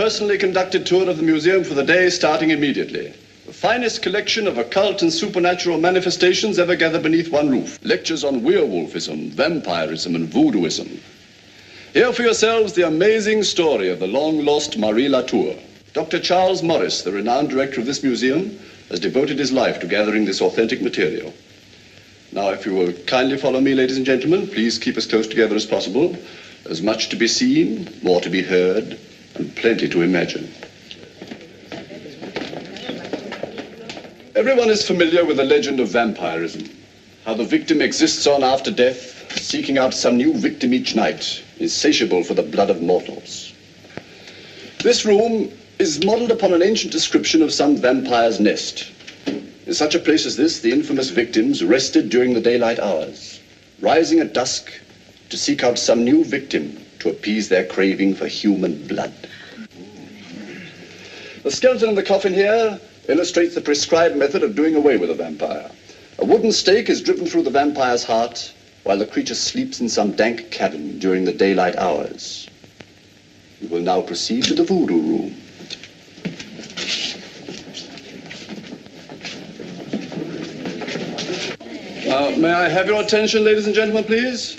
personally conducted tour of the museum for the day starting immediately. The finest collection of occult and supernatural manifestations ever gathered beneath one roof. Lectures on werewolfism, vampirism, and voodooism. Hear for yourselves the amazing story of the long-lost Marie Latour. Dr. Charles Morris, the renowned director of this museum, has devoted his life to gathering this authentic material. Now, if you will kindly follow me, ladies and gentlemen, please keep as close together as possible. There's much to be seen, more to be heard, and plenty to imagine. Everyone is familiar with the legend of vampirism, how the victim exists on after death, seeking out some new victim each night, insatiable for the blood of mortals. This room is modeled upon an ancient description of some vampire's nest. In such a place as this, the infamous victims rested during the daylight hours, rising at dusk to seek out some new victim to appease their craving for human blood. The skeleton in the coffin here illustrates the prescribed method of doing away with a vampire. A wooden stake is driven through the vampire's heart while the creature sleeps in some dank cabin during the daylight hours. We will now proceed to the voodoo room. May I have your attention, ladies and gentlemen, please?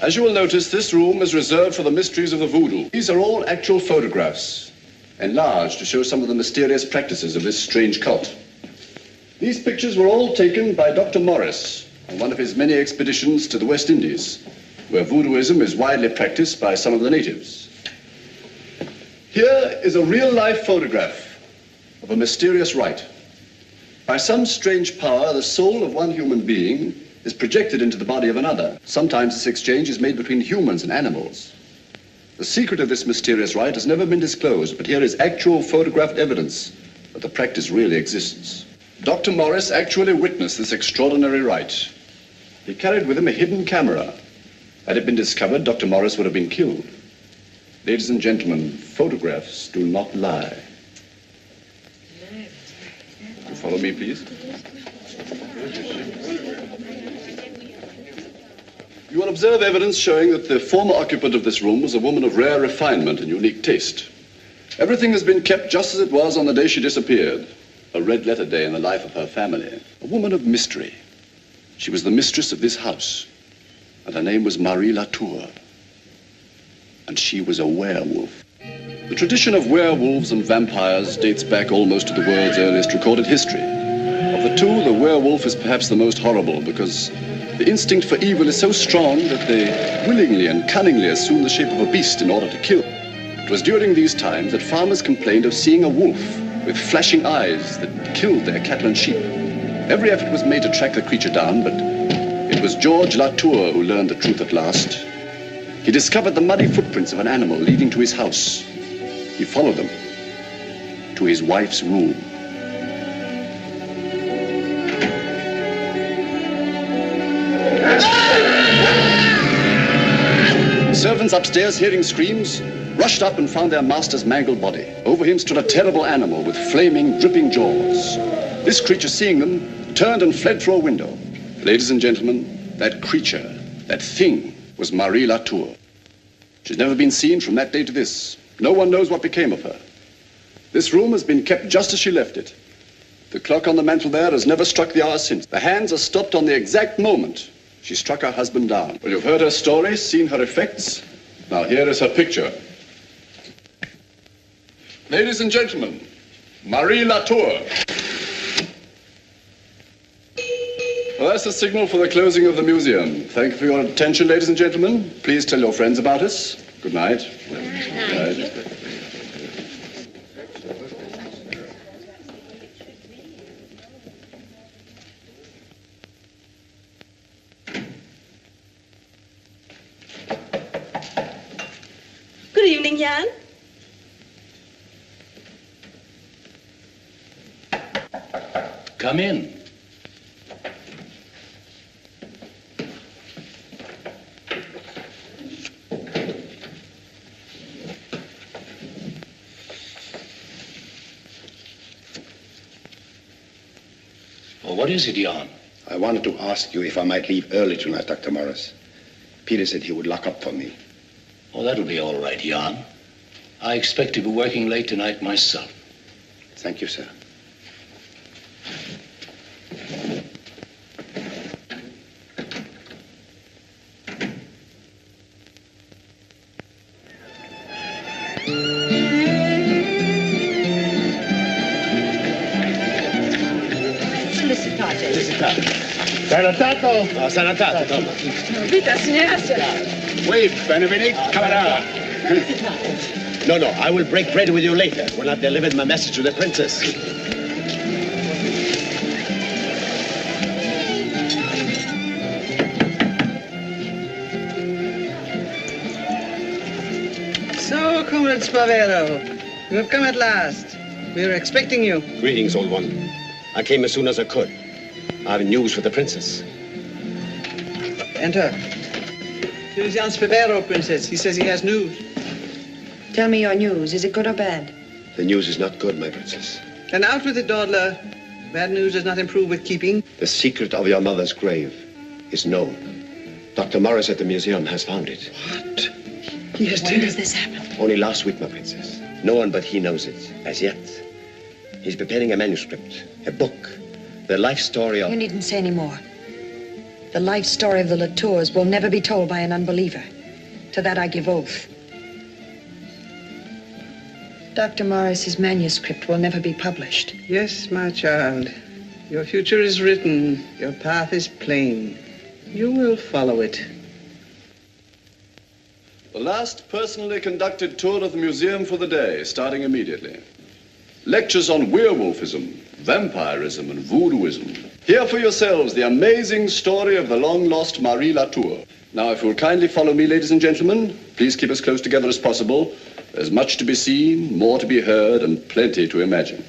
As you will notice, this room is reserved for the mysteries of the voodoo. These are all actual photographs, enlarged to show some of the mysterious practices of this strange cult. These pictures were all taken by Dr. Morris on one of his many expeditions to the West Indies, where voodooism is widely practiced by some of the natives. Here is a real-life photograph of a mysterious rite. By some strange power, the soul of one human being is projected into the body of another. Sometimes this exchange is made between humans and animals. The secret of this mysterious rite has never been disclosed, but here is actual photographed evidence that the practice really exists. Dr. Morris actually witnessed this extraordinary rite. He carried with him a hidden camera. Had it been discovered, Dr. Morris would have been killed. Ladies and gentlemen, photographs do not lie. You follow me, please? You will observe evidence showing that the former occupant of this room was a woman of rare refinement and unique taste. Everything has been kept just as it was on the day she disappeared. A red-letter day in the life of her family. A woman of mystery. She was the mistress of this house, and her name was Marie Latour. And she was a werewolf. The tradition of werewolves and vampires dates back almost to the world's earliest recorded history. Of the two, the werewolf is perhaps the most horrible because the instinct for evil is so strong that they willingly and cunningly assume the shape of a beast in order to kill. It was during these times that farmers complained of seeing a wolf with flashing eyes that killed their cattle and sheep. Every effort was made to track the creature down, but it was George Latour who learned the truth at last. He discovered the muddy footprints of an animal leading to his house. He followed them to his wife's room. Servants upstairs, hearing screams, rushed up and found their master's mangled body. Over him stood a terrible animal with flaming, dripping jaws. This creature, seeing them, turned and fled through a window. Ladies and gentlemen, that creature, that thing, was Marie Latour. She's never been seen from that day to this. No one knows what became of her. This room has been kept just as she left it. The clock on the mantel there has never struck the hour since. The hands are stopped on the exact moment she struck her husband down. Well, you've heard her story, seen her effects. Now here is her picture. Ladies and gentlemen, Marie Latour. Well, that's the signal for the closing of the museum. Thank you for your attention, ladies and gentlemen. Please tell your friends about us. Good night. Good night. Good evening, Jan. Come in. Well, what is it, Jan? I wanted to ask you if I might leave early tonight, Dr. Morris. Peter said he would lock up for me. Oh, that'll be all right, Jan. I expect to be working late tonight myself. Thank you, sir. Salutato. Salutato, Tom. Vita, signora. Wait, Benvenuti, camarada. No, I will break bread with you later when I've delivered my message to the princess. So, Comrade Spavero, you have come at last. We were expecting you. Greetings, old one. I came as soon as I could. I have news for the princess. Enter. Here is Jan Spavero, Princess. He says he has news. Tell me your news. Is it good or bad? The news is not good, my princess. Then out with it, dawdler. Bad news does not improve with keeping. The secret of your mother's grave is known. Dr. Morris at the museum has found it. What? He has When does this happen? Only last week, my princess. No one but he knows it, as yet. He's preparing a manuscript, a book, the life story of... You needn't say any more. The life story of the Latours will never be told by an unbeliever. To that I give oath. Dr. Morris's manuscript will never be published. Yes, my child. Your future is written. Your path is plain. You will follow it. The last personally conducted tour of the museum for the day, starting immediately. Lectures on werewolfism, vampirism, and voodooism. Hear for yourselves the amazing story of the long-lost Marie Latour. Now, if you will kindly follow me, ladies and gentlemen, please keep as close together as possible. There's much to be seen, more to be heard, and plenty to imagine.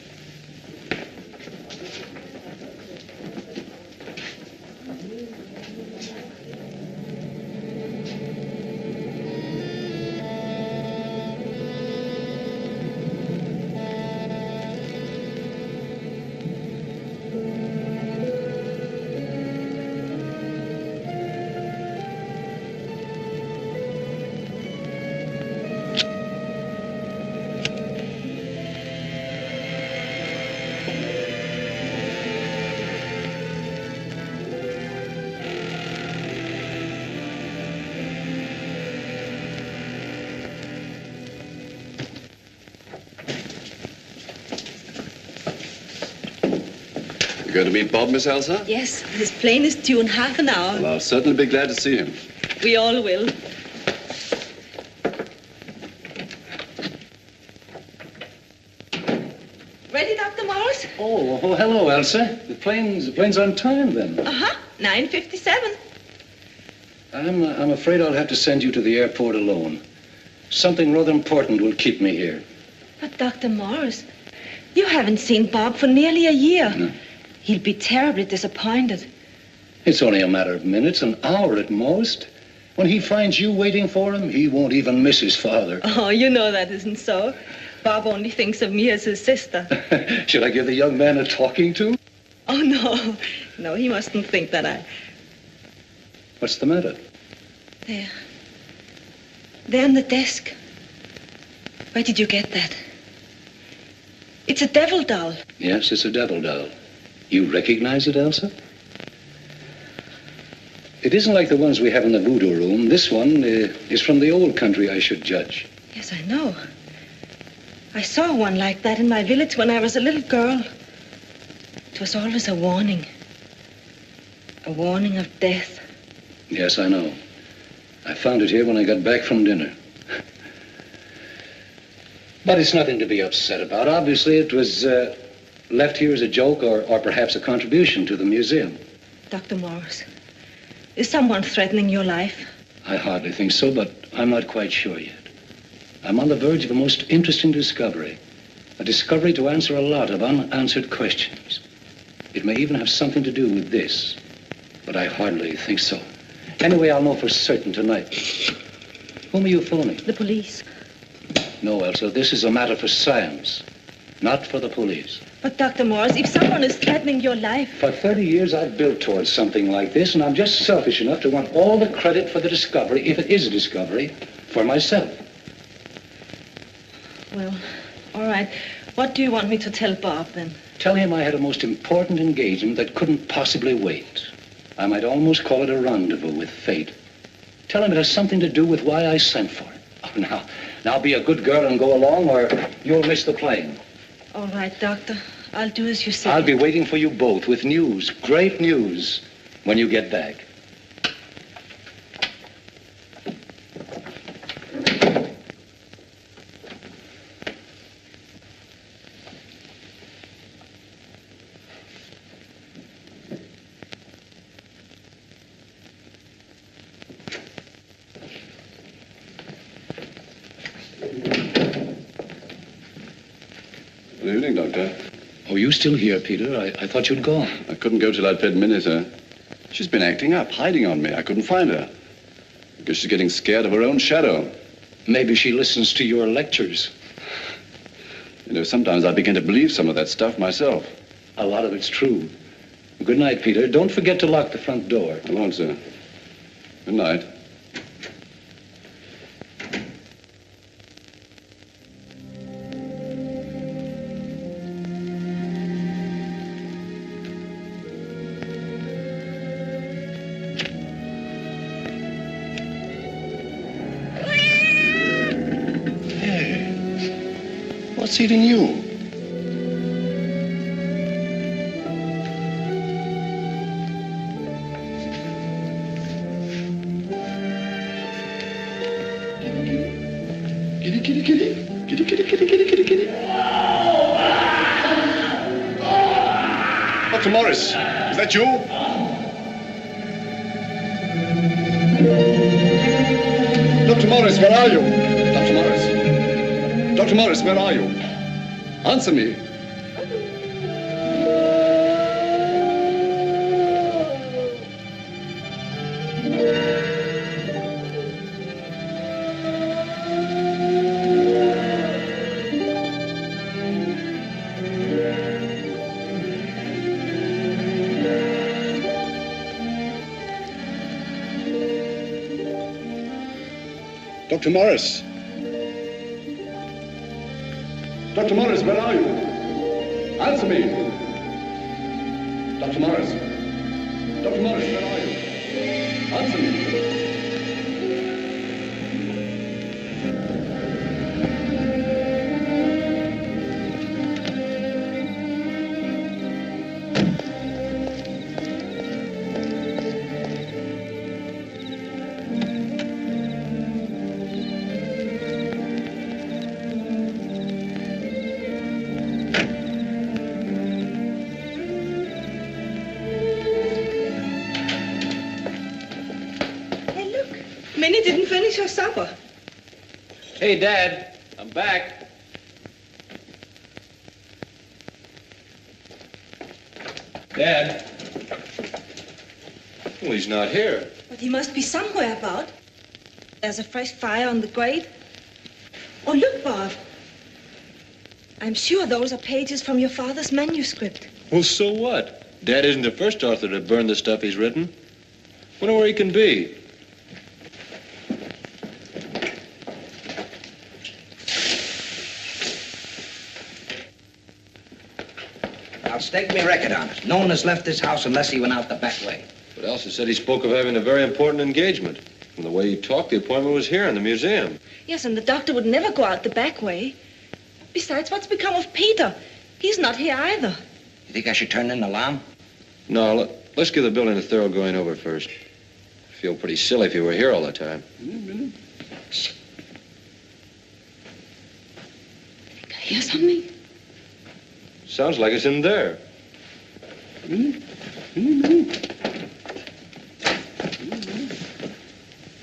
You going to meet Bob, Miss Elsa? Yes, his plane is due in half an hour. Well, I'll certainly be glad to see him. We all will. Ready, Dr. Morris? Oh, hello, Elsa. The plane's on time, then. Uh-huh, 9:57. I'm afraid I'll have to send you to the airport alone. Something rather important will keep me here. But, Dr. Morris, you haven't seen Bob for nearly a year. No. He'll be terribly disappointed. It's only a matter of minutes, an hour at most. When he finds you waiting for him, he won't even miss his father. Oh, you know that isn't so. Bob only thinks of me as his sister. Should I give the young man a talking to? Oh, no. No, he mustn't think that I... What's the matter? There. There on the desk. Where did you get that? It's a devil doll. Yes, it's a devil doll. You recognize it, Elsa? It isn't like the ones we have in the voodoo room. This one is from the old country, I should judge. Yes, I know. I saw one like that in my village when I was a little girl. It was always a warning. A warning of death. Yes, I know. I found it here when I got back from dinner. But it's nothing to be upset about. Obviously, it was left here as a joke or perhaps a contribution to the museum. Dr. Morris, is someone threatening your life? I hardly think so, but I'm not quite sure yet. I'm on the verge of a most interesting discovery. A discovery to answer a lot of unanswered questions. It may even have something to do with this, but I hardly think so. Anyway, I'll know for certain tonight. Whom are you phoning? The police. No, Elsa, this is a matter for science, not for the police. But, Dr. Morris, if someone is threatening your life... For 30 years, I've built towards something like this, and I'm just selfish enough to want all the credit for the discovery, if it is a discovery, for myself. Well, all right. What do you want me to tell Bob, then? Tell him I had a most important engagement that couldn't possibly wait. I might almost call it a rendezvous with fate. Tell him it has something to do with why I sent for him. Oh, now be a good girl and go along, or you'll miss the plane. All right, Doctor. I'll do as you say. I'll be waiting for you both with news, great news, when you get back. Good evening, Doctor. Oh, you still here, Peter? I thought you'd gone. I couldn't go till I'd paid Minnie, sir. She's been acting up, hiding on me. I couldn't find her. I guess she's getting scared of her own shadow. Maybe she listens to your lectures. You know, sometimes I begin to believe some of that stuff myself. A lot of it's true. Good night, Peter. Don't forget to lock the front door. I won't, sir. Good night. What's eating you? Kitty, kitty, kitty. Kitty, kitty, kitty, kitty, kitty, kitty. Dr. Morris, is that you? Dr. Morris, where are you? Dr. Morris. Dr. Morris, where are you? Answer me. Dr. Morris. Dr. Morris, where are you? Answer me. Dr. Morris. Dr. Morris, where are you? Answer me. Minnie didn't finish her supper. Hey, Dad, I'm back. Dad? Well, he's not here. But he must be somewhere about. There's a fresh fire on the grate. Oh, look, Bob. I'm sure those are pages from your father's manuscript. Well, so what? Dad isn't the first author to burn the stuff he's written. Wonder where he can be. I'll stake me record on it. No one has left this house unless he went out the back way. But Elsa said he spoke of having a very important engagement. From the way he talked, the appointment was here in the museum. Yes, and the doctor would never go out the back way. Besides, what's become of Peter? He's not here either. You think I should turn in the alarm? No, let's give the building a thorough going over first. I feel pretty silly if you were here all the time. Shh. I think I hear something. Sounds like it's in there.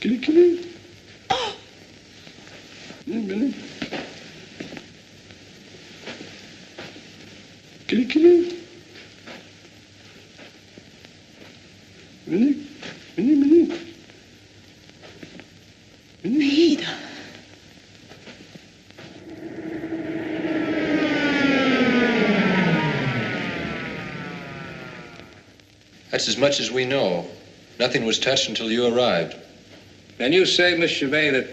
Kitty, kitty. Oh! Kitty, kitty. Minnie, Minnie, Minnie. Peter. That's as much as we know. Nothing was touched until you arrived. Then you say, Miss Chevet, that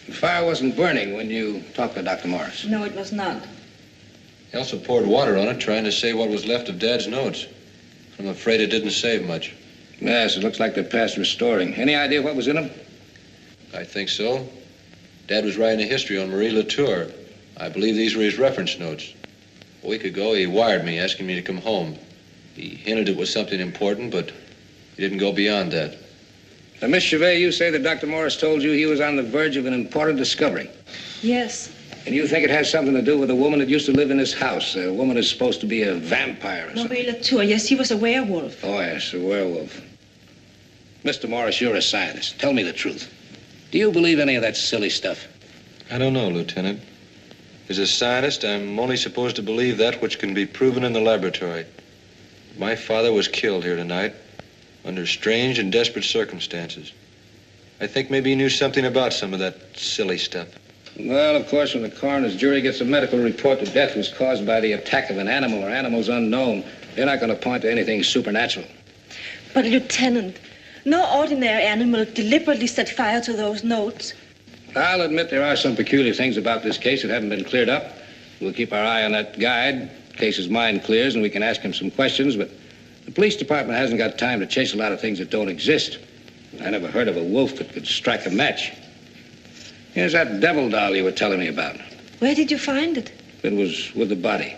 The fire wasn't burning when you talked to Dr. Morris. No, it was not. Elsa poured water on it, trying to save what was left of Dad's notes. I'm afraid it didn't save much. Yes, it looks like they're past restoring. Any idea what was in them? I think so. Dad was writing a history on Marie Latour. I believe these were his reference notes. A week ago, he wired me asking me to come home. He hinted it was something important, but he didn't go beyond that. Now, Miss Chevet, you say that Dr. Morris told you he was on the verge of an important discovery. Yes. And you think it has something to do with a woman that used to live in this house, a woman who's supposed to be a vampire or something? Marie Latour, yes, he was a werewolf. Oh, yes, a werewolf. Mr. Morris, you're a scientist. Tell me the truth. Do you believe any of that silly stuff? I don't know, Lieutenant. As a scientist, I'm only supposed to believe that which can be proven in the laboratory. My father was killed here tonight under strange and desperate circumstances. I think maybe he knew something about some of that silly stuff. Well, of course, when the coroner's jury gets a medical report that death was caused by the attack of an animal or animals unknown, they're not going to point to anything supernatural. But, Lieutenant, no ordinary animal deliberately set fire to those notes. I'll admit there are some peculiar things about this case that haven't been cleared up. We'll keep our eye on that guide in case his mind clears and we can ask him some questions, but the police department hasn't got time to chase a lot of things that don't exist. I never heard of a wolf that could strike a match. Here's that devil doll you were telling me about. Where did you find it? It was with the body.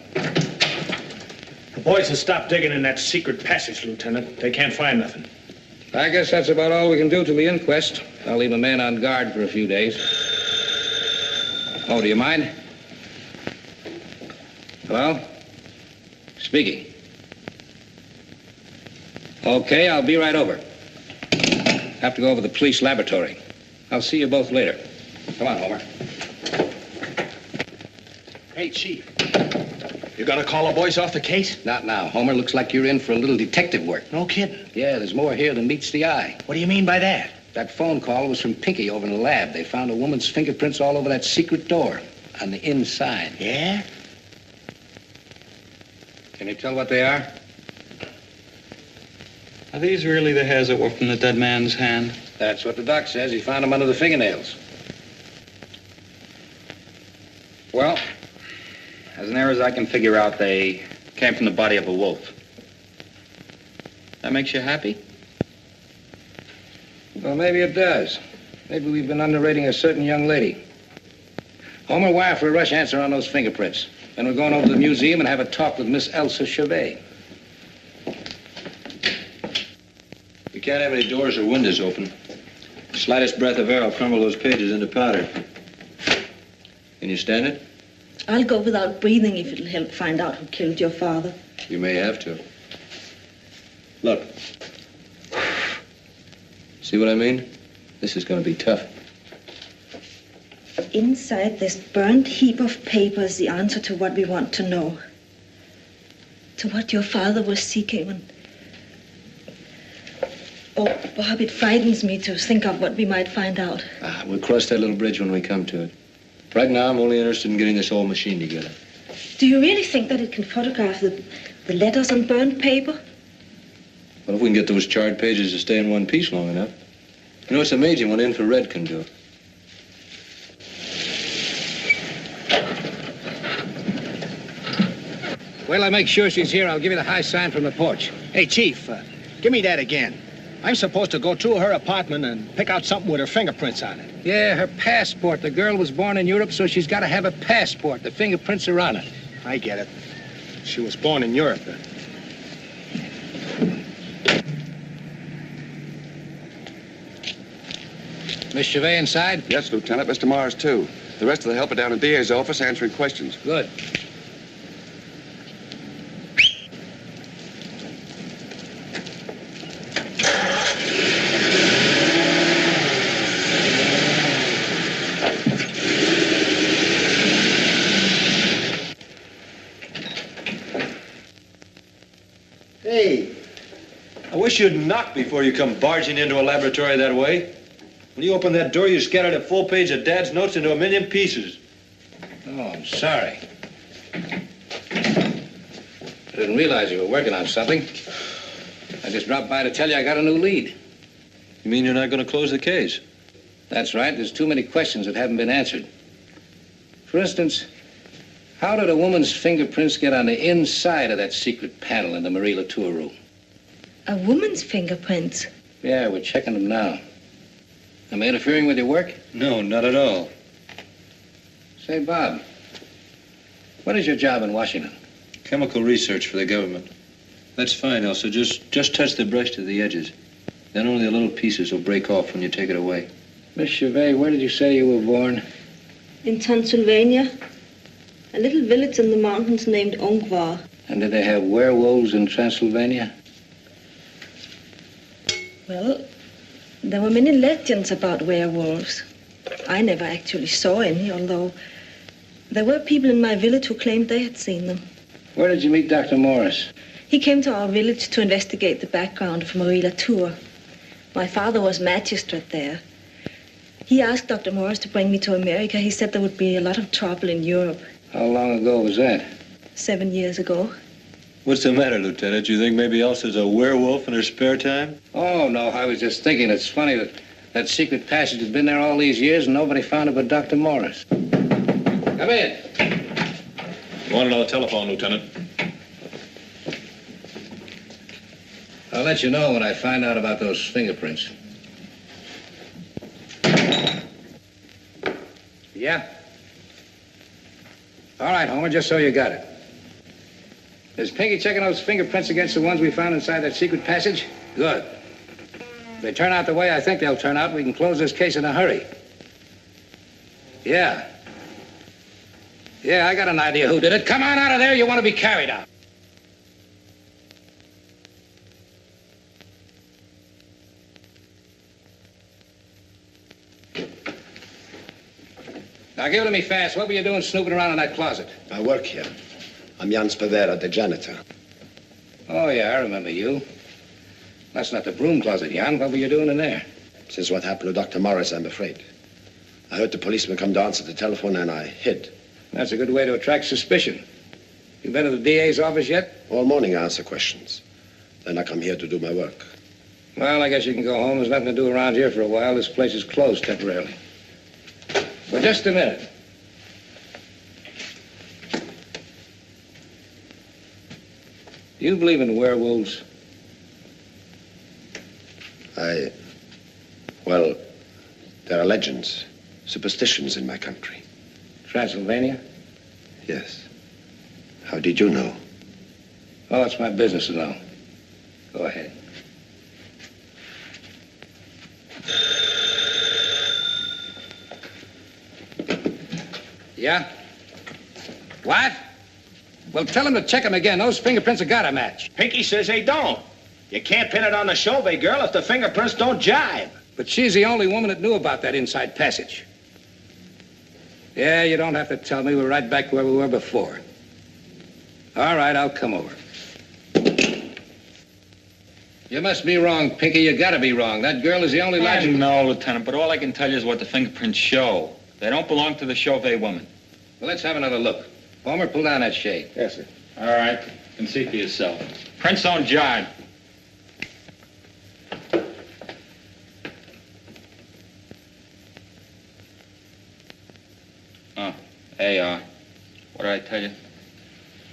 The boys have stopped digging in that secret passage, Lieutenant. They can't find nothing. I guess that's about all we can do till the inquest. I'll leave a man on guard for a few days. Oh, do you mind? Hello? Speaking. Okay, I'll be right over. Have to go over to the police laboratory. I'll see you both later. Come on, Homer. Hey, Chief. You gonna call the boys off the case? Not now. Homer, looks like you're in for a little detective work. No kidding. Yeah, there's more here than meets the eye. What do you mean by that? That phone call was from Pinky over in the lab. They found a woman's fingerprints all over that secret door on the inside. Yeah? Can you tell what they are? Are these really the hairs that were from the dead man's hand? That's what the doc says. He found them under the fingernails. Well, as near as I can figure out, they came from the body of a wolf. That makes you happy? Well, maybe it does. Maybe we've been underrating a certain young lady. Homer, wire for a rush answer on those fingerprints. Then we're going over to the museum and have a talk with Miss Elsa Chevet. You can't have any doors or windows open. The slightest breath of air will crumble those pages into powder. Can you stand it? I'll go without breathing if it'll help find out who killed your father. You may have to. Look. See what I mean? This is going to be tough. Inside this burnt heap of paper is the answer to what we want to know. To what your father was seeking. And oh, Bob, it frightens me to think of what we might find out. We'll cross that little bridge when we come to it. Right now, I'm only interested in getting this whole machine together. Do you really think that it can photograph the letters on burnt paper? Well, if we can get those charred pages to stay in one piece long enough. You know, it's amazing what infrared can do. Well, I make sure she's here. I'll give you the high sign from the porch. Hey, Chief, give me that again. I'm supposed to go through her apartment and pick out something with her fingerprints on it. Yeah, her passport. The girl was born in Europe, so she's got to have a passport. The fingerprints are on it. I get it. She was born in Europe. Miss Chevet inside? Yes, Lieutenant. Mr. Morris, too. The rest of the help are down in DA's office answering questions. Good. Hey, I wish you'd knock before you come barging into a laboratory that way. When you opened that door, you scattered a full page of Dad's notes into a million pieces. Oh, I'm sorry. I didn't realize you were working on something. I just dropped by to tell you I got a new lead. You mean you're not going to close the case? That's right. There's too many questions that haven't been answered. For instance, how did a woman's fingerprints get on the inside of that secret panel in the Marie Latour room? A woman's fingerprints? Yeah, we're checking them now. Am I interfering with your work? No, not at all. Say, Bob, what is your job in Washington? Chemical research for the government. That's fine, Elsa. Just touch the brush to the edges. Then only the little pieces will break off when you take it away. Miss Chevet, where did you say you were born? In Transylvania. A little village in the mountains named Ongvar. And did they have werewolves in Transylvania? Well, there were many legends about werewolves. I never actually saw any, although there were people in my village who claimed they had seen them. Where did you meet Dr. Morris? He came to our village to investigate the background of Marie Latour. My father was magistrate there. He asked Dr. Morris to bring me to America. He said there would be a lot of trouble in Europe. How long ago was that? 7 years ago. What's the matter, Lieutenant? You think maybe Elsa's a werewolf in her spare time? Oh, no, I was just thinking it's funny that that secret passage has been there all these years and nobody found it but Dr. Morris. Come in. You want another telephone, Lieutenant? I'll let you know when I find out about those fingerprints. Yeah? All right, Homer, just so you got it. Is Pinky checking those fingerprints against the ones we found inside that secret passage? Good. If they turn out the way I think they'll turn out, we can close this case in a hurry. Yeah. Yeah, I got an idea who did it. Come on out of there. You want to be carried out. Now, give it to me fast. What were you doing snooping around in that closet? I work here. I'm Jan Spadera, the janitor. Oh, yeah, I remember you. That's not the broom closet, Jan. What were you doing in there? Since what happened to Dr. Morris, I'm afraid. I heard the policeman come to answer the telephone, and I hid. That's a good way to attract suspicion. You been to the DA's office yet? All morning I answer questions. Then I come here to do my work. Well, I guess you can go home. There's nothing to do around here for a while. This place is closed temporarily. For just a minute. Do you believe in werewolves? Well, there are legends, superstitions in my country. Transylvania? Yes. How did you know? Oh, it's my business to know. Go ahead. Yeah? What? Well, tell him to check them again. Those fingerprints have got to match. Pinky says they don't. You can't pin it on the Chauvet girl if the fingerprints don't jive. But she's the only woman that knew about that inside passage. Yeah, you don't have to tell me. We're right back where we were before. All right, I'll come over. You must be wrong, Pinky. You gotta be wrong. That girl is the only logical... No, Lieutenant, but all I can tell you is what the fingerprints show. They don't belong to the Chauvet woman. Well, let's have another look. Homer, pull down that shade. Yes, sir. All right. You can see for yourself. Prints don't jive. Oh, there you are. What did I tell you?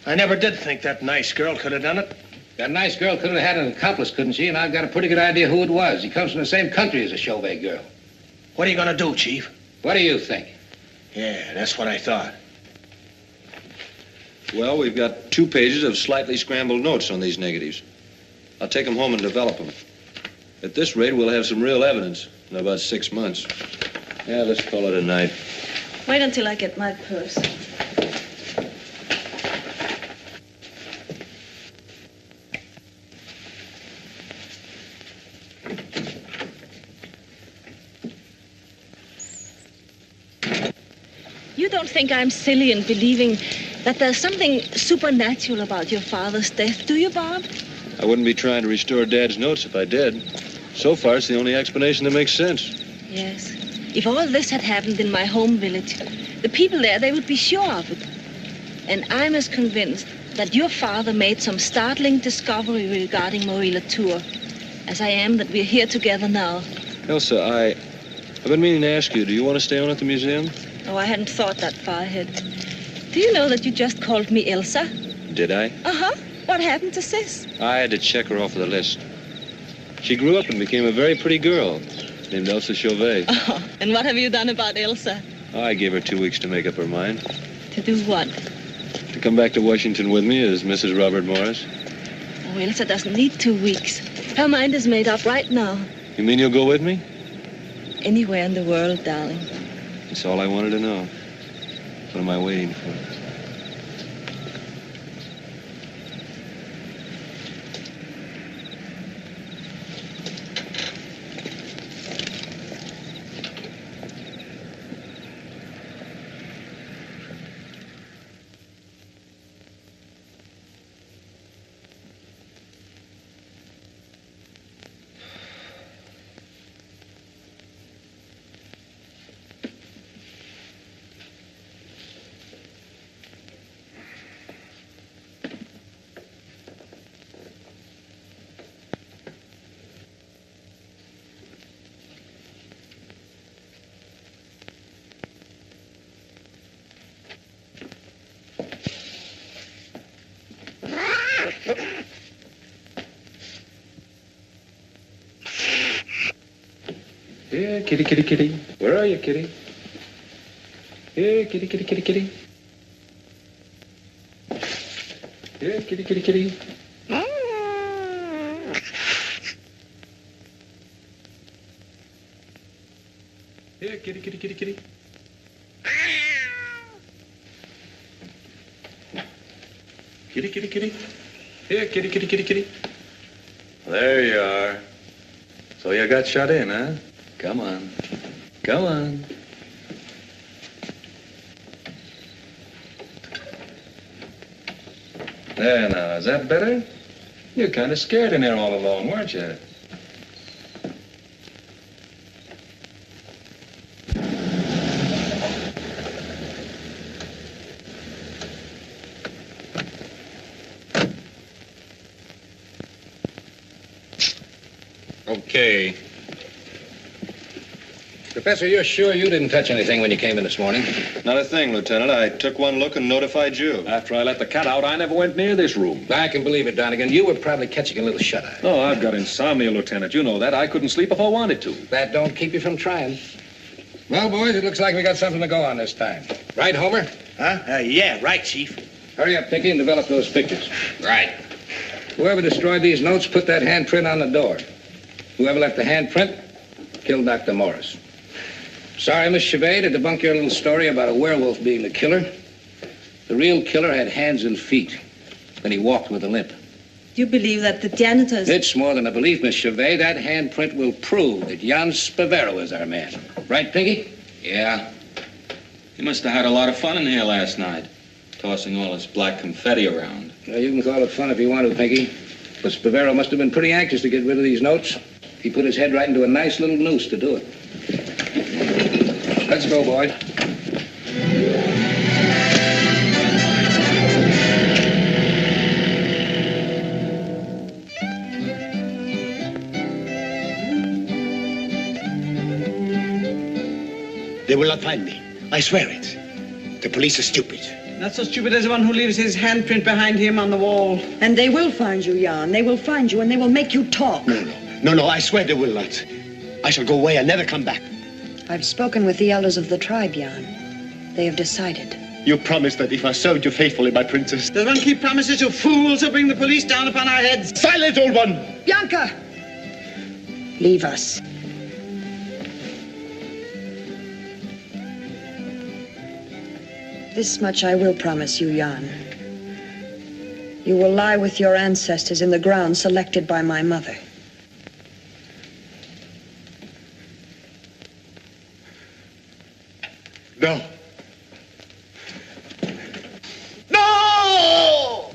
I never did think that nice girl could have done it. That nice girl could have had an accomplice, couldn't she? And I've got a pretty good idea who it was. He comes from the same country as the Chauvet girl. What are you gonna do, Chief? What do you think? Yeah, that's what I thought. Well, we've got 2 pages of slightly scrambled notes on these negatives. I'll take them home and develop them. At this rate, we'll have some real evidence in about 6 months. Yeah, let's call it a night. Wait until I get my purse. You don't think I'm silly in believing that there's something supernatural about your father's death, do you, Bob? I wouldn't be trying to restore Dad's notes if I did. So far, it's the only explanation that makes sense. Yes. If all this had happened in my home village, the people there, they would be sure of it. And I'm as convinced that your father made some startling discovery regarding Marie Latour as I am that we're here together now. Elsa, I've been meaning to ask you, do you want to stay on at the museum? Oh, I hadn't thought that far ahead. Do you know that you just called me Elsa? Did I? Uh-huh. What happened to Sis? I had to check her off the list. She grew up and became a very pretty girl named Elsa Chauvet. Oh, and what have you done about Elsa? I gave her 2 weeks to make up her mind. To do what? To come back to Washington with me as Mrs. Robert Morris. Oh, Elsa doesn't need 2 weeks. Her mind is made up right now. You mean you'll go with me? Anywhere in the world, darling. That's all I wanted to know. What am I waiting for? Here, kitty, kitty, kitty. Where are you, kitty? Here, kitty, kitty, kitty, kitty. Here, kitty, kitty, kitty. Here, kitty, kitty, kitty, kitty. Kitty, kitty, kitty. Here, kitty, kitty, kitty, kitty. There you are. So you got shut in, huh? Come on. Come on. There now, is that better? You're kind of scared in there all alone, weren't you? Okay. Professor, you're sure you didn't touch anything when you came in this morning? Not a thing, Lieutenant. I took one look and notified you. After I let the cat out, I never went near this room. I can believe it, Donegan. You were probably catching a little shut-eye. Oh, I've got insomnia, Lieutenant. You know that. I couldn't sleep if I wanted to. That don't keep you from trying. Well, boys, it looks like we got something to go on this time. Right, Homer? Huh? Yeah, right, Chief. Hurry up, Pinky, and develop those pictures. Right. Whoever destroyed these notes put that handprint on the door. Whoever left the handprint killed Dr. Morris. Sorry, Miss Chauvet, to debunk your little story about a werewolf being the killer. The real killer had hands and feet, and he walked with a limp. Do you believe that the janitors... It's more than a belief, Miss Chauvet. That handprint will prove that Jan Spavero is our man. Right, Pinky? Yeah. He must have had a lot of fun in here last night, tossing all this black confetti around. Well, you can call it fun if you want to, Pinky. But Spavero must have been pretty anxious to get rid of these notes. He put his head right into a nice little noose to do it. Let's go, boy. They will not find me. I swear it. The police are stupid. Not so stupid as the one who leaves his handprint behind him on the wall. And they will find you, Jan. They will find you, and they will make you talk. No, I swear they will not. I shall go away and never come back. I've spoken with the elders of the tribe, Jan. They have decided. You promised that if I served you faithfully, my princess. Does one keep promises to fools who bring the police down upon our heads? Silence, old one! Bianca! Leave us. This much I will promise you, Jan. You will lie with your ancestors in the ground selected by my mother. No. No!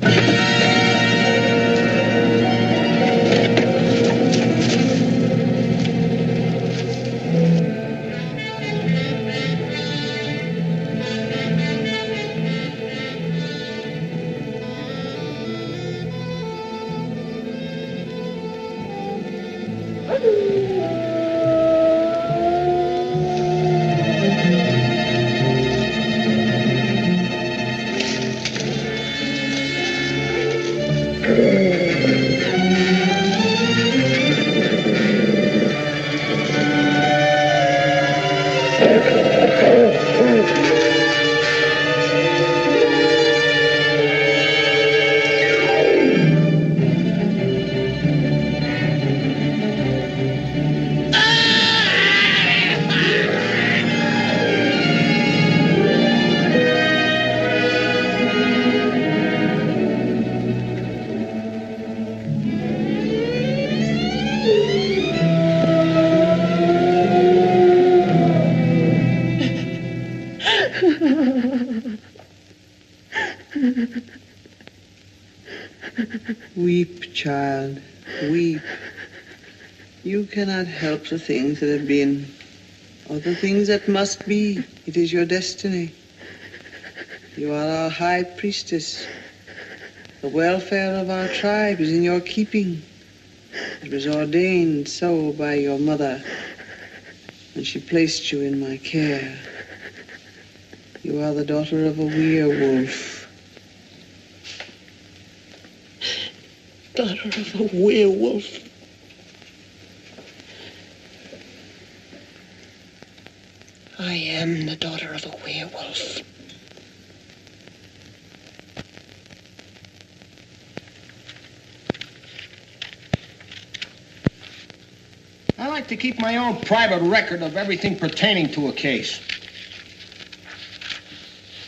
child. Weep. You cannot help the things that have been, or the things that must be. It is your destiny. You are our high priestess. The welfare of our tribe is in your keeping. It was ordained so by your mother, and she placed you in my care. You are the daughter of a werewolf. Daughter of a werewolf. I am the daughter of a werewolf. I like to keep my own private record of everything pertaining to a case.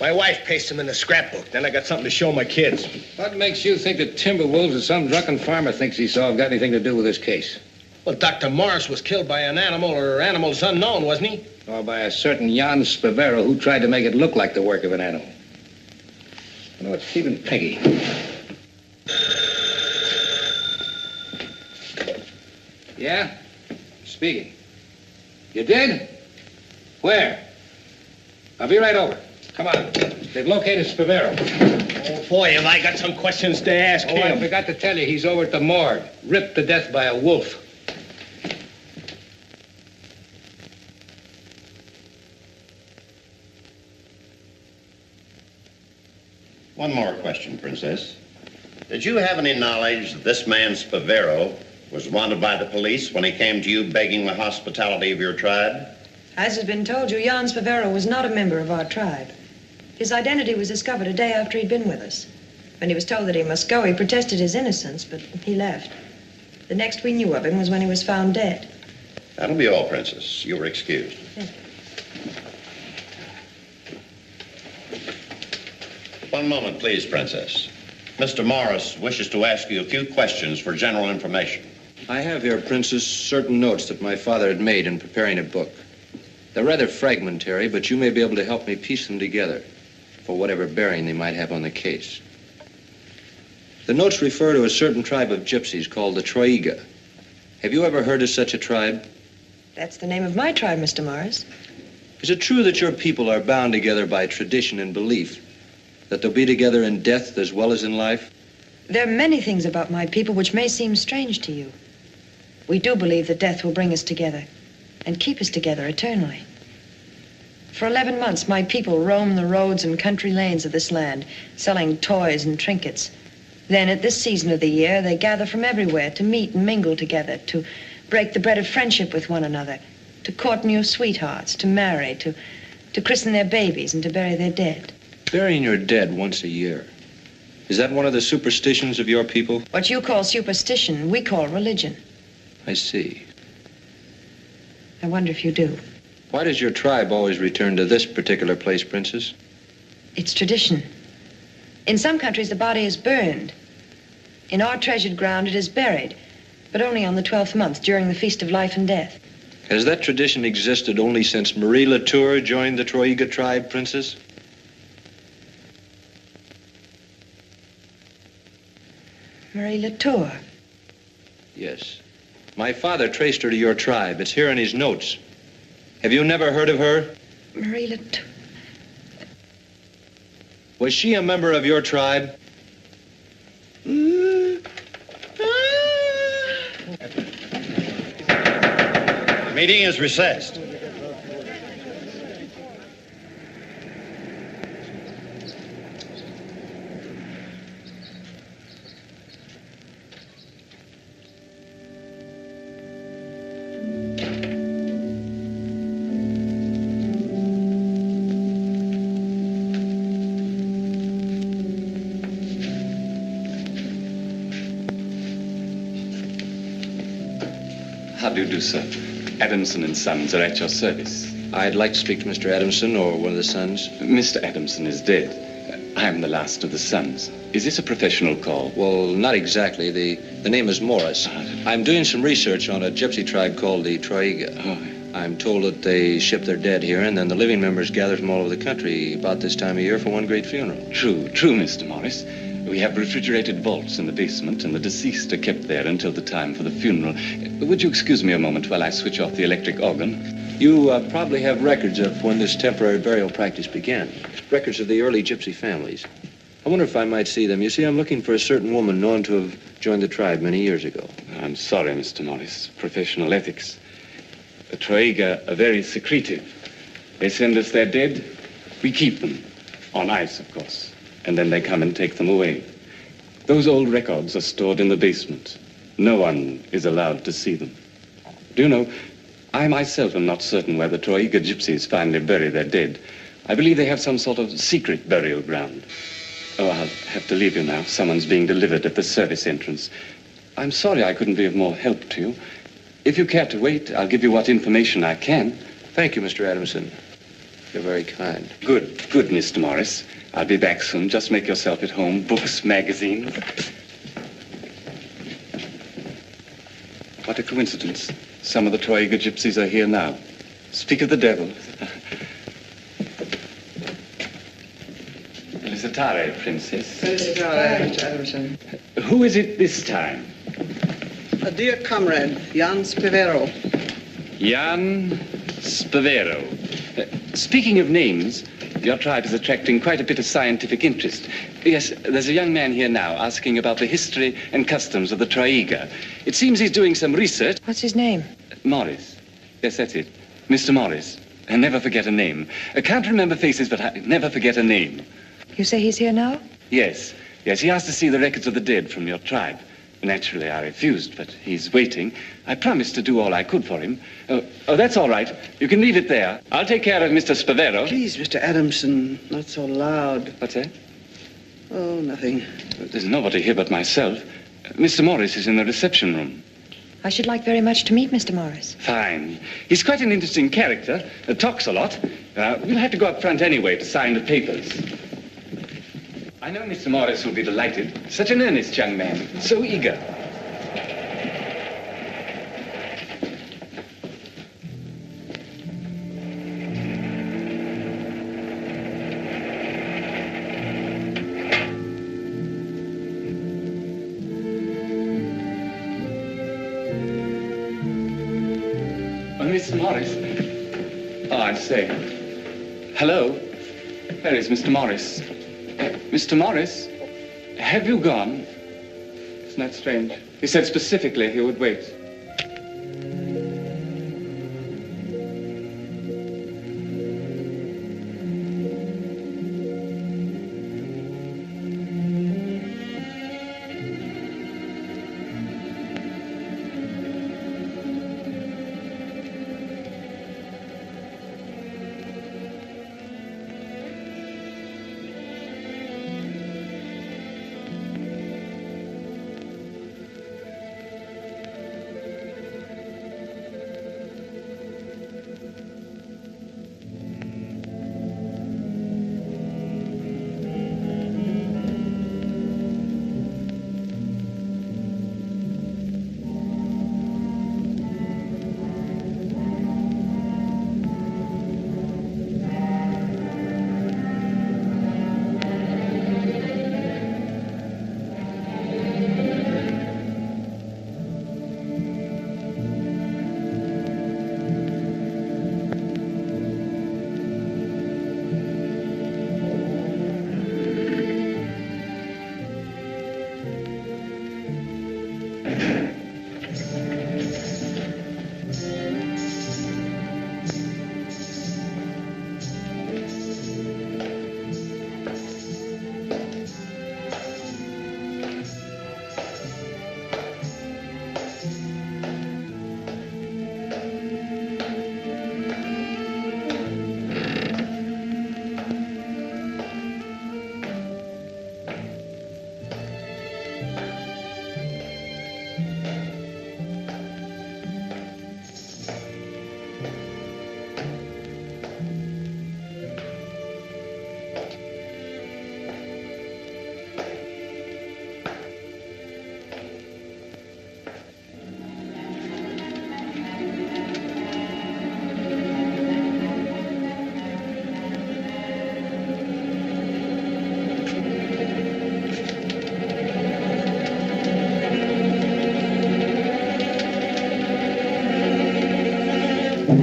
My wife pastes them in the scrapbook. Then I got something to show my kids. What makes you think that timber wolves or some drunken farmer thinks he saw have got anything to do with this case? Well, Dr. Morris was killed by an animal or animals unknown, wasn't he? Or by a certain Jan Spavero who tried to make it look like the work of an animal. You know, it's Stephen Peggy. Yeah? Speaking. You did? Where? I'll be right over. Come on. They've located Spavero. Oh, boy, have I got some questions to ask him. I forgot to tell you, he's over at the morgue, ripped to death by a wolf. One more question, Princess. Did you have any knowledge that this man Spavero was wanted by the police when he came to you begging the hospitality of your tribe? As has been told you, Jan Spavero was not a member of our tribe. His identity was discovered a day after he'd been with us. When he was told that he must go, he protested his innocence, but he left. The next we knew of him was when he was found dead. That'll be all, Princess. You are excused. Thank you. One moment, please, Princess. Mr. Morris wishes to ask you a few questions for general information. I have here, Princess, certain notes that my father had made in preparing a book. They're rather fragmentary, but you may be able to help me piece them together for whatever bearing they might have on the case. The notes refer to a certain tribe of gypsies called the Troiga. Have you ever heard of such a tribe? That's the name of my tribe, Mr. Morris. Is it true that your people are bound together by tradition and belief, that they'll be together in death as well as in life? There are many things about my people which may seem strange to you. We do believe that death will bring us together and keep us together eternally. For 11 months, my people roam the roads and country lanes of this land, selling toys and trinkets. Then, at this season of the year, they gather from everywhere to meet and mingle together, to break the bread of friendship with one another, to court new sweethearts, to marry, to christen their babies, and to bury their dead. Burying your dead once a year. Is that one of the superstitions of your people? What you call superstition, we call religion. I see. I wonder if you do. Why does your tribe always return to this particular place, Princess? It's tradition. In some countries, the body is burned. In our treasured ground, it is buried, but only on the 12th month, during the Feast of Life and Death. Has that tradition existed only since Marie Latour joined the Troiga tribe, Princess? Marie Latour? Yes. My father traced her to your tribe. It's here in his notes. Have you never heard of her? Marie Latour? Was she a member of your tribe? The meeting is recessed. How do you do, sir? Adamson and Sons are at your service. I'd like to speak to Mr. Adamson or one of the sons. Mr. Adamson is dead. I'm the last of the sons. Is this a professional call? Well, not exactly. The name is Morris. I'm doing some research on a gypsy tribe called the Troiga. Oh. I'm told that they ship their dead here, and then the living members gather from all over the country about this time of year for one great funeral. True, Mr. Morris. We have refrigerated vaults in the basement, and the deceased are kept there until the time for the funeral. Would you excuse me a moment while I switch off the electric organ? You probably have records of when this temporary burial practice began. Records of the early gypsy families. I wonder if I might see them. You see, I'm looking for a certain woman known to have joined the tribe many years ago. I'm sorry, Mr. Morris. Professional ethics. The Troiga are very secretive. They send us their dead. We keep them. On ice, of course. And then they come and take them away. Those old records are stored in the basement. No one is allowed to see them. Do you know, I myself am not certain where the Troiga gypsies finally bury their dead. I believe they have some sort of secret burial ground. Oh, I'll have to leave you now. Someone's being delivered at the service entrance. I'm sorry I couldn't be of more help to you. If you care to wait, I'll give you what information I can. Thank you, Mr. Adamson. You're very kind. Good, Mr. Morris. I'll be back soon. Just make yourself at home. Books, magazines. What a coincidence. Some of the Troiga gypsies are here now. Speak of the devil. Felicitare, Princess. Felicitare, Mr. Adamson. Who is it this time? A dear comrade, Jan Spivero. Jan Spivero. Speaking of names, your tribe is attracting quite a bit of scientific interest. Yes, there's a young man here now asking about the history and customs of the Troiga. It seems he's doing some research. What's his name? Morris. Yes, that's it. Mr. Morris. I never forget a name. I can't remember faces, but I never forget a name. You say he's here now? Yes. Yes, he asked to see the records of the dead from your tribe. Naturally, I refused, but he's waiting. I promised to do all I could for him. Oh, that's all right. You can leave it there. I'll take care of Mr. Spivero. Please, Mr. Adamson, not so loud. What's that? Oh, nothing. There's nobody here but myself. Mr. Morris is in the reception room. I should like very much to meet Mr. Morris. Fine. He's quite an interesting character. Talks a lot. We'll have to go up front anyway to sign the papers. I know Mr. Morris will be delighted. Such an earnest young man. So eager. Mr. Morris. Oh, I say. Hello. Where is Mr. Morris? Mr. Morris? Have you gone? Isn't that strange? He said specifically he would wait. Oh,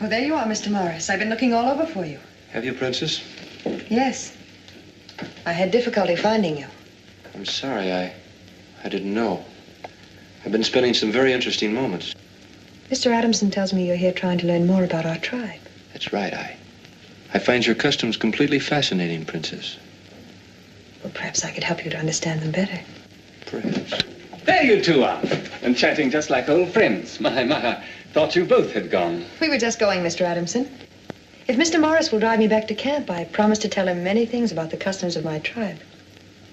there you are, Mr. Morris. I've been looking all over for you. Have you, Princess? Yes. I had difficulty finding you. I'm sorry, I didn't know. I've been spending some very interesting moments. Mr. Adamson tells me you're here trying to learn more about our tribe. That's right, I find your customs completely fascinating, Princess. Well, perhaps I could help you to understand them better. Perhaps. There you two are, and chatting just like old friends. My, thought you both had gone. We were just going, Mr. Adamson. If Mr. Morris will drive me back to camp, I promise to tell him many things about the customs of my tribe.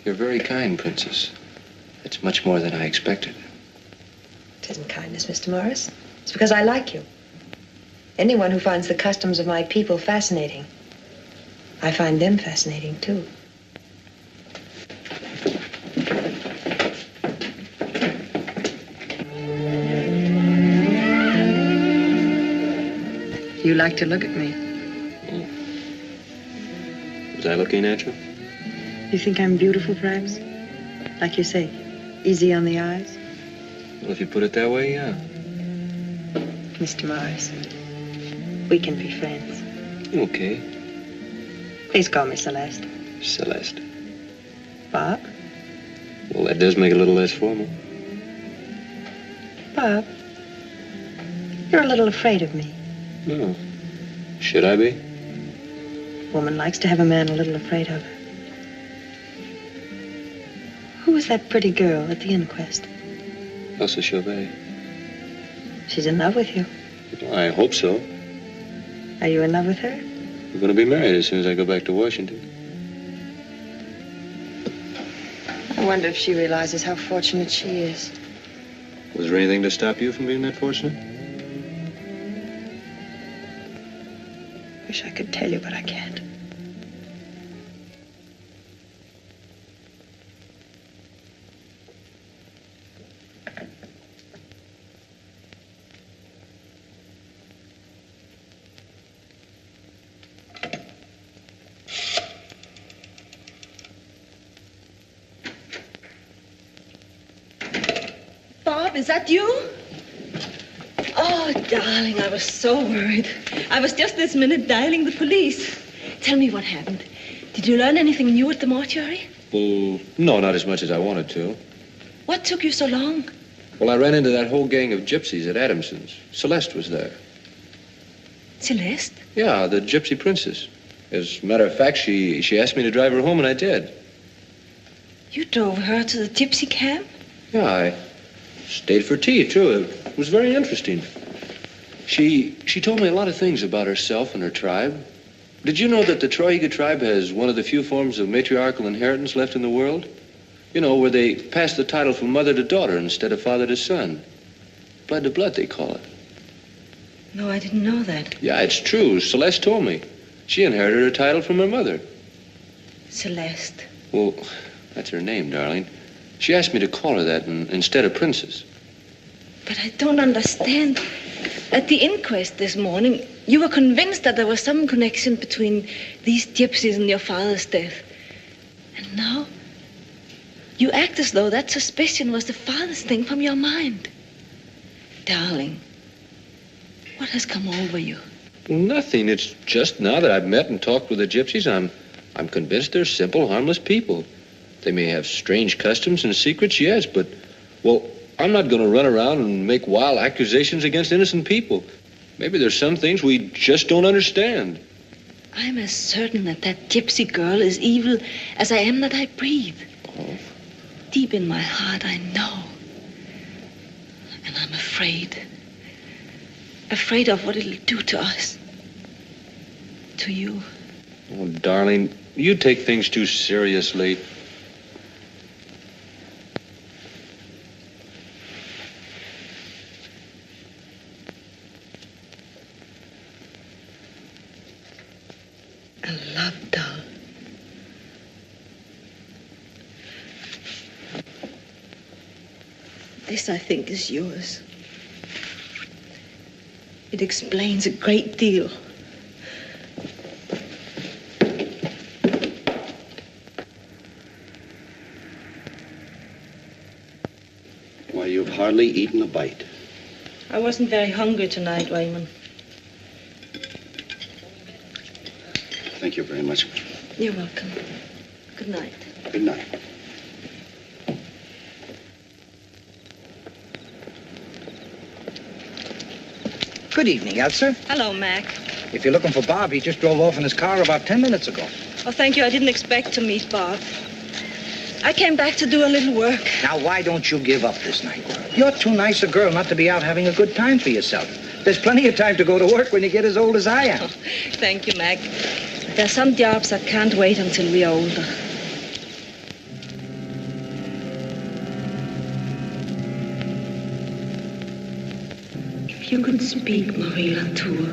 You're very kind, Princess. It's much more than I expected. It isn't kindness, Mr. Morris. It's because I like you. Anyone who finds the customs of my people fascinating, I find them fascinating, too. You like to look at me. Was I looking at you? You think I'm beautiful, perhaps? Like you say, easy on the eyes? Well, if you put it that way, yeah. Mr. Morris, we can be friends. Okay. Please call me Celeste. Celeste. Bob? Well, that does make it a little less formal. Bob, you're a little afraid of me. No. Should I be? A woman likes to have a man a little afraid of her. Who was that pretty girl at the inquest? Elsa Chauvet. She's in love with you. I hope so. Are you in love with her? We're going to be married as soon as I go back to Washington. I wonder if she realizes how fortunate she is. Was there anything to stop you from being that fortunate? Wish I could tell you, but I can't. Bob, is that you? Oh, darling, I was so worried. I was just this minute dialing the police. Tell me what happened. Did you learn anything new at the mortuary? Well, no, not as much as I wanted to. What took you so long? Well, I ran into that whole gang of gypsies at Adamson's. Celeste was there. Celeste? Yeah, the gypsy princess. As a matter of fact, she asked me to drive her home, and I did. You drove her to the gypsy camp? Yeah, I stayed for tea, too. It was very interesting. She told me a lot of things about herself and her tribe. Did you know that the Troiga tribe has one of the few forms of matriarchal inheritance left in the world? You know, where they pass the title from mother to daughter instead of father to son. Blood to blood, they call it. No, I didn't know that. Yeah, it's true. Celeste told me. She inherited her title from her mother. Celeste. Well, that's her name, darling. She asked me to call her that instead of Princess. But I don't understand. At the inquest this morning, you were convinced that there was some connection between these gypsies and your father's death. And now, you act as though that suspicion was the farthest thing from your mind. Darling, what has come over you? Well, nothing. It's just now that I've met and talked with the gypsies, I'm convinced they're simple, harmless people. They may have strange customs and secrets, yes, but, well, I'm not going to run around and make wild accusations against innocent people. Maybe there's some things we just don't understand. I'm as certain that that gypsy girl is evil as I am that I breathe. Oh. Deep in my heart, I know. And I'm afraid. Afraid of what it'll do to us. To you. Oh, darling, you take things too seriously. A love doll. This, I think, is yours. It explains a great deal. Why, you've hardly eaten a bite. I wasn't very hungry tonight, Raymond. Thank you very much. You're welcome. Good night. Good night. Good evening, Elsa. Hello, Mac. If you're looking for Bob, he just drove off in his car about 10 minutes ago. Oh, thank you. I didn't expect to meet Bob. I came back to do a little work. Now, why don't you give up this night? You're too nice a girl not to be out having a good time for yourself. There's plenty of time to go to work when you get as old as I am. Oh, thank you, Mac. There are some jobs that can't wait until we're older. If you could speak, Marie Latour,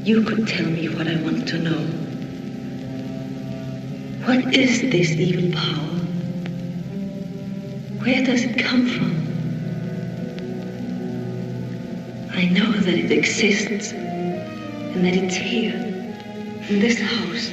you could tell me what I want to know. What is this evil power? Where does it come from? I know that it exists and that it's here, in this house.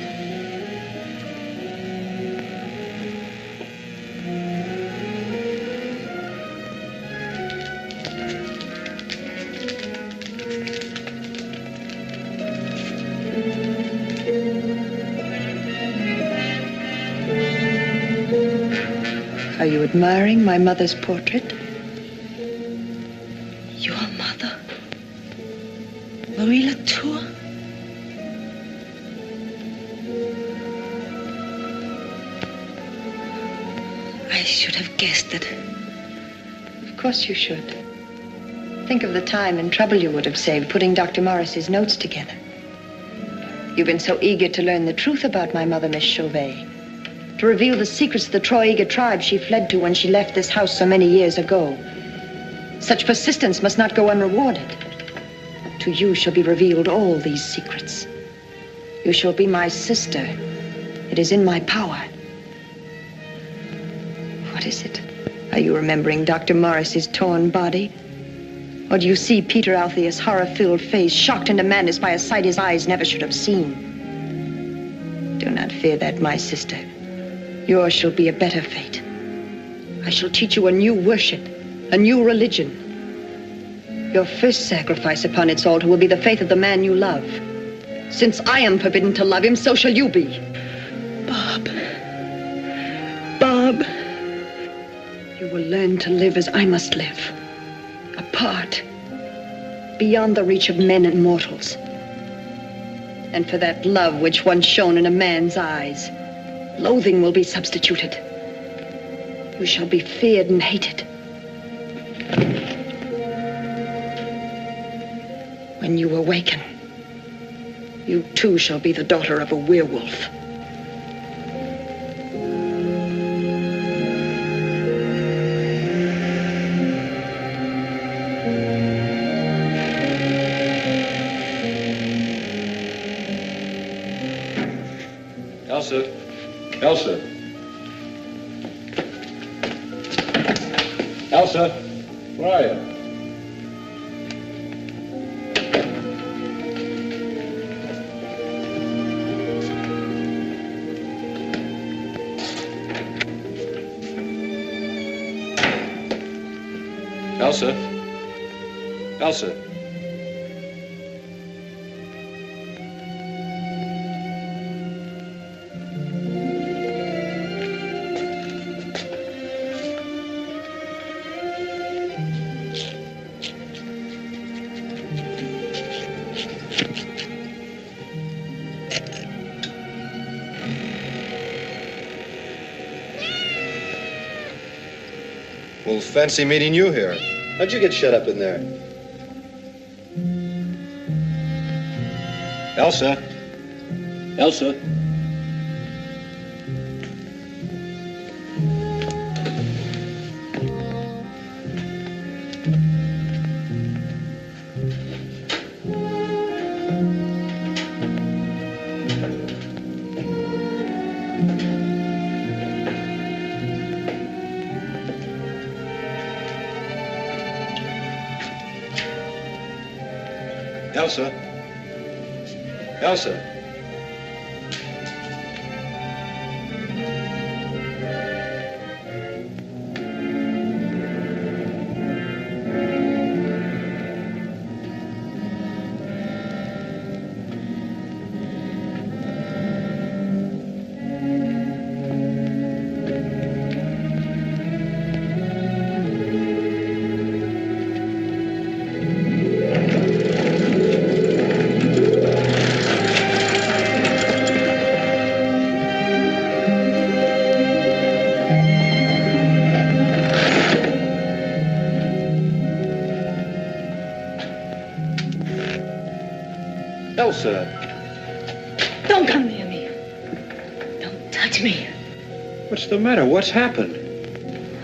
Are you admiring my mother's portrait? Your mother? Marie Latour? I should have guessed it. Of course you should. Think of the time and trouble you would have saved putting Dr. Morris's notes together. You've been so eager to learn the truth about my mother, Miss Chauvet. To reveal the secrets of the Troiga tribe she fled to when she left this house so many years ago. Such persistence must not go unrewarded. To you shall be revealed all these secrets. You shall be my sister. It is in my power. What is it? Are you remembering Dr. Morris's torn body? Or do you see Peter Altheus' horror-filled face, shocked into madness by a sight his eyes never should have seen? Do not fear that, my sister. Yours shall be a better fate. I shall teach you a new worship, a new religion. Your first sacrifice upon its altar will be the faith of the man you love. Since I am forbidden to love him, so shall you be. Bob. Bob. You will learn to live as I must live. Apart. Beyond the reach of men and mortals. And for that love which once shone in a man's eyes, loathing will be substituted. You shall be feared and hated. When you awaken, you too shall be the daughter of a werewolf. Elsa. Elsa. Elsa, where are you? Elsa. Elsa. Well, fancy meeting you here. How'd you get shut up in there? Elsa. Elsa. Elsa? Elsa? Elsa. Don't come near me. Don't touch me. What's the matter? What's happened?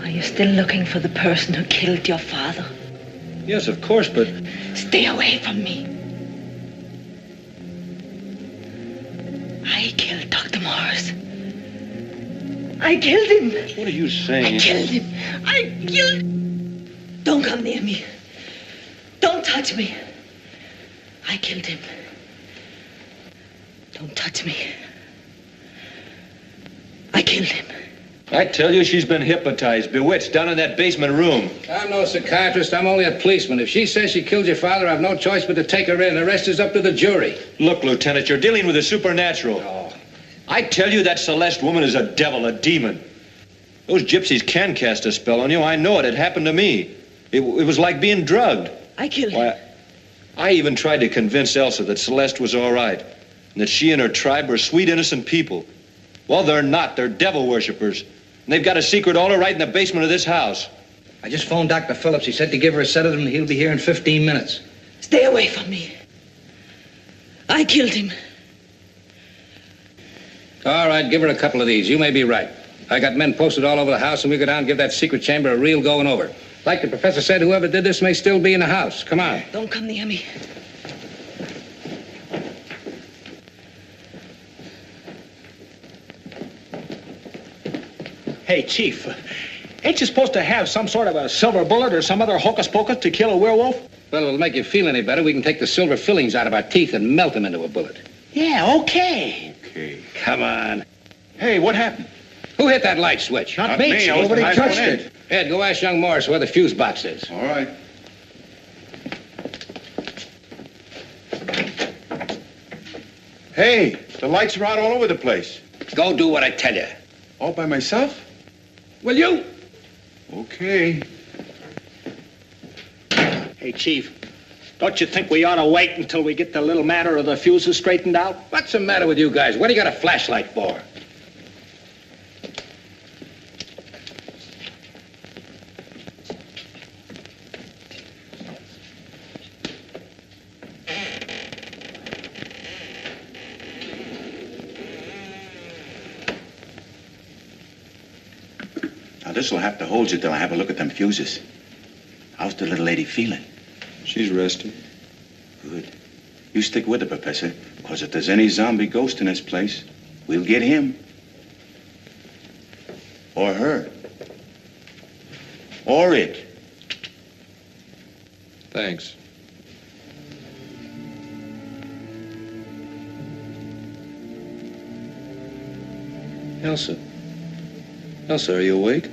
Are you still looking for the person who killed your father? Yes, of course, but... Stay away from me. I killed Dr. Morris. I killed him. What are you saying? I killed him. I killed... Don't come near me. Don't touch me. I killed him. Don't touch me. I killed him. I tell you, she's been hypnotized, bewitched, down in that basement room. I'm no psychiatrist. I'm only a policeman. If she says she killed your father, I've no choice but to take her in. The rest is up to the jury. Look, Lieutenant, you're dealing with the supernatural. Oh. I tell you, that Celeste woman is a devil, a demon. Those gypsies can cast a spell on you. I know it. It happened to me. It was like being drugged. I killed him. I even tried to convince Elsa that Celeste was all right, and that she and her tribe were sweet, innocent people. Well, they're not. They're devil worshippers. And they've got a secret altar right in the basement of this house. I just phoned Dr. Phillips. He said to give her a sedative and he'll be here in 15 minutes. Stay away from me. I killed him. All right, give her a couple of these. You may be right. I got men posted all over the house, and we go down and give that secret chamber a real going over. Like the professor said, whoever did this may still be in the house. Come on. Don't come near me. Hey, Chief, ain't you supposed to have some sort of a silver bullet or some other hocus pocus to kill a werewolf? Well, it'll make you feel any better. We can take the silver fillings out of our teeth and melt them into a bullet. Yeah, okay. Okay. Come on. Hey, what happened? Who hit that light switch? Not me, Chief. Nobody I touched went it. Ed, go ask young Morris where the fuse box is. All right. Hey, the lights are out all over the place. Go do what I tell you. All by myself? Will you? Okay. Hey, Chief, don't you think we ought to wait until we get the little matter of the fuses straightened out? What's the matter with you guys? What do you got a flashlight for? Now, this'll have to hold you till I have a look at them fuses. How's the little lady feeling? She's resting. Good. You stick with it, Professor, because if there's any zombie ghost in this place, we'll get him. Or her. Or it. Thanks. Elsa. Elsa, are you awake?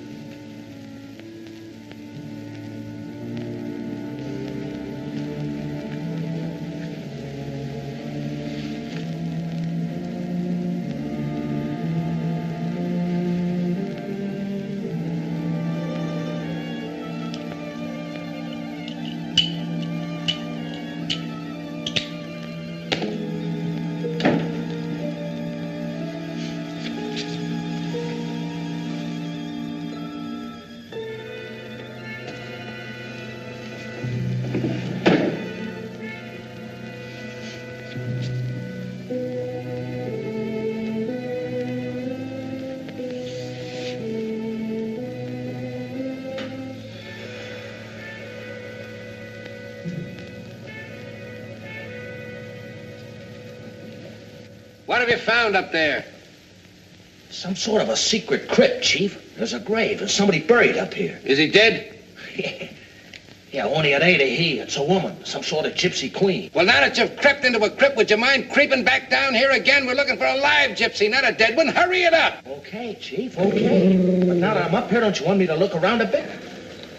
What have you found up there? Some sort of a secret crypt, Chief. There's a grave. There's somebody buried up here. Is he dead? Yeah, only it ain't a he. It's a woman. Some sort of gypsy queen. Well, now that you've crept into a crypt, would you mind creeping back down here again? We're looking for a live gypsy, not a dead one. Hurry it up. Okay, Chief, okay. But now that I'm up here, don't you want me to look around a bit?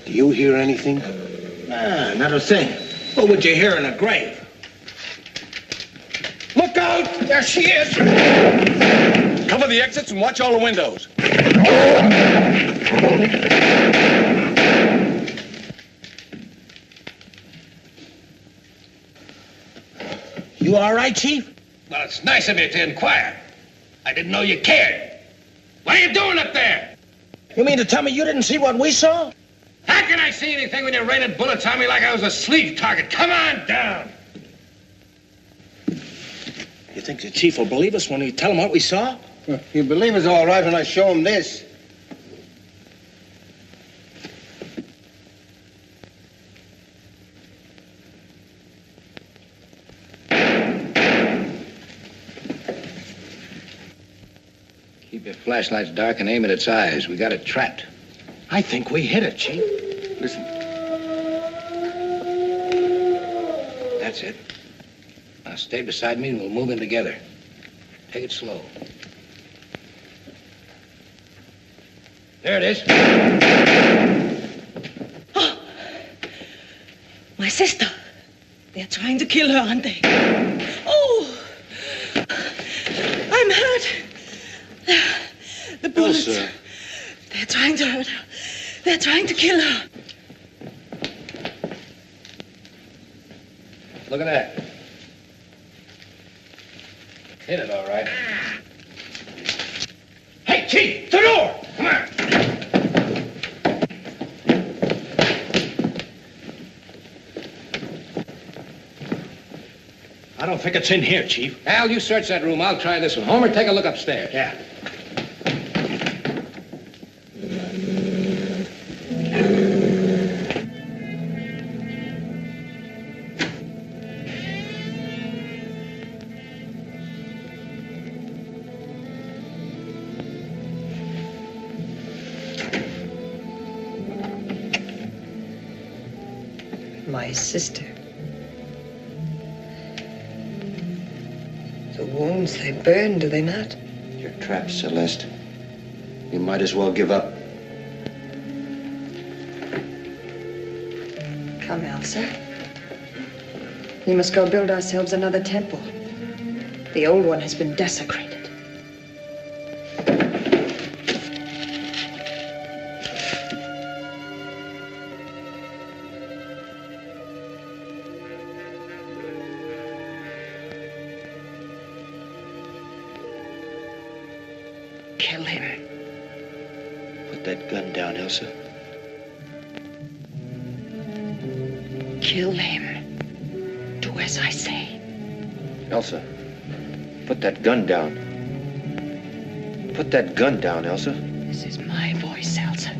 Do you hear anything? Nah, not a thing. What would you hear in a grave? Look out! There she is! Cover the exits and watch all the windows. You all right, Chief? Well, it's nice of you to inquire. I didn't know you cared. What are you doing up there? You mean to tell me you didn't see what we saw? How can I see anything when you're raining bullets on me like I was a sleeve target? Come on down. You think the Chief will believe us when we tell him what we saw? He'll believe us all right when I show him this. Keep your flashlights dark and aim at its eyes. We got it trapped. I think we hit it, Chief. Listen. That's it. Now stay beside me and we'll move in together. Take it slow. There it is. Oh, my sister. They're trying to kill her, aren't they? Oh, I'm hurt. The bullets. Elsa. They're trying to hurt her. They're trying to kill her. Look at that. Hit it, all right. Hey, Chief, the door! Come on. I don't think it's in here, Chief. Al, you search that room. I'll try this one. Homer, take a look upstairs. Yeah. My sister. The wounds, they burn, do they not? You're trapped, Celeste. You might as well give up. Come, Elsa. We must go build ourselves another temple. The old one has been desecrated. Kill him. Put that gun down, Elsa. Kill him. Do as I say. Elsa, put that gun down. Put that gun down, Elsa. This is my voice, Elsa.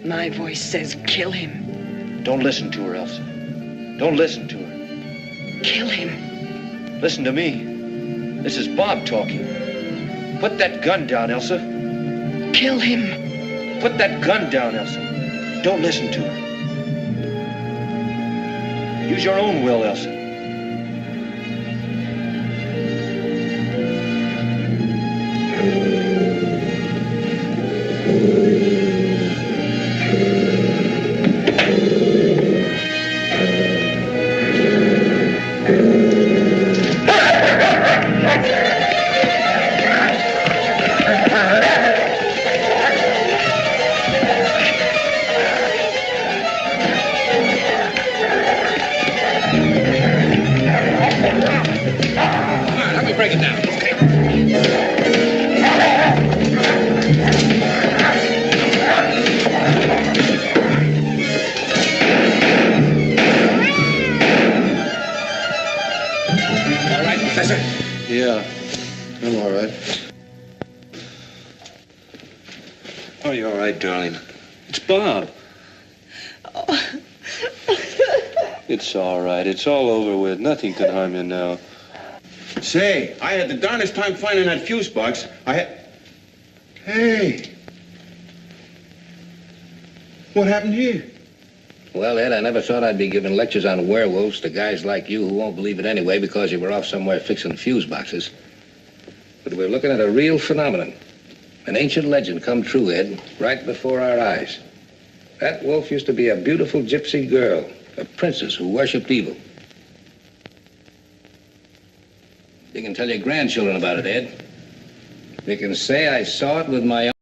My voice says kill him. Don't listen to her, Elsa. Don't listen to her. Kill him. Listen to me. This is Bob talking. Put that gun down, Elsa. Kill him. Put that gun down, Elsa. Don't listen to her. Use your own will, Elsa. Break it down. Okay. All right, Professor? Yeah, I'm all right. Are you all right, darling? It's Bob. It's all right. It's all over with. Nothing can harm you now. Say, I had the darnest time finding that fuse box. Hey. What happened here? Well, Ed, I never thought I'd be giving lectures on werewolves to guys like you who won't believe it anyway because you were off somewhere fixing fuse boxes. But we're looking at a real phenomenon. An ancient legend come true, Ed, right before our eyes. That wolf used to be a beautiful gypsy girl, a princess who worshipped evil. You can tell your grandchildren about it, Ed. You can say I saw it with my own